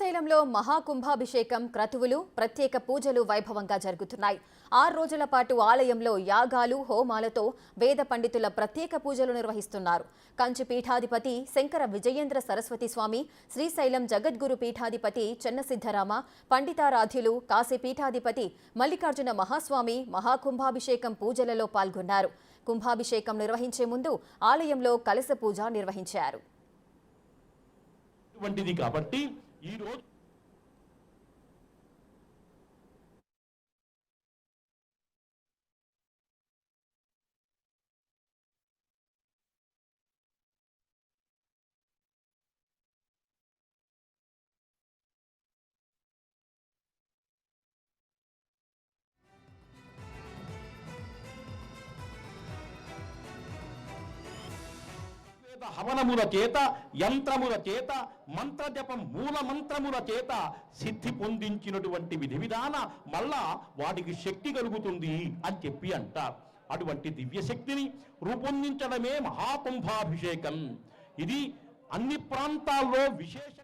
శ్రీశైలంలో మహాకుంభాభిషేకం క్రతువులు ప్రత్యేక పూజలు వైభవంగా జరుగుతున్నాయి. 6 రోజుల పాటు ఆలయంలో యాగాలు హోమాలతో వేద పండితుల ప్రత్యేక పూజలు నిర్వహిస్తున్నారు. కంచి పీఠాధిపతి శంకర విజయేంద్ర సరస్వతి స్వామి, శ్రీశైలం జగద్గురు పీఠాధిపతి చెన్నసిద్ధరామ, పండితారాధ్యులు కాశీ పీఠాధిపతి మల్లికార్జున మహాస్వామి మహాకుంభాభిషేకం పూజలలో పాల్గొన్నారు. కుంభాభిషేకం నిర్వహించే ముందు ఆలయంలో కలశ పూజ నిర్వహించారు. కాబట్టి ఈ రోజు హవనముల చేత యంత్రముల చేత మంత్రజపం మూల మంత్రముల చేత సిద్ధి పొందించినటువంటి విధి విధాన మళ్ళా వాటికి శక్తి కలుగుతుంది అని చెప్పి అంటారు. అటువంటి దివ్యశక్తిని రూపొందించడమే మహాకుంభాభిషేకం. ఇది అన్ని ప్రాంతాల్లో విశేష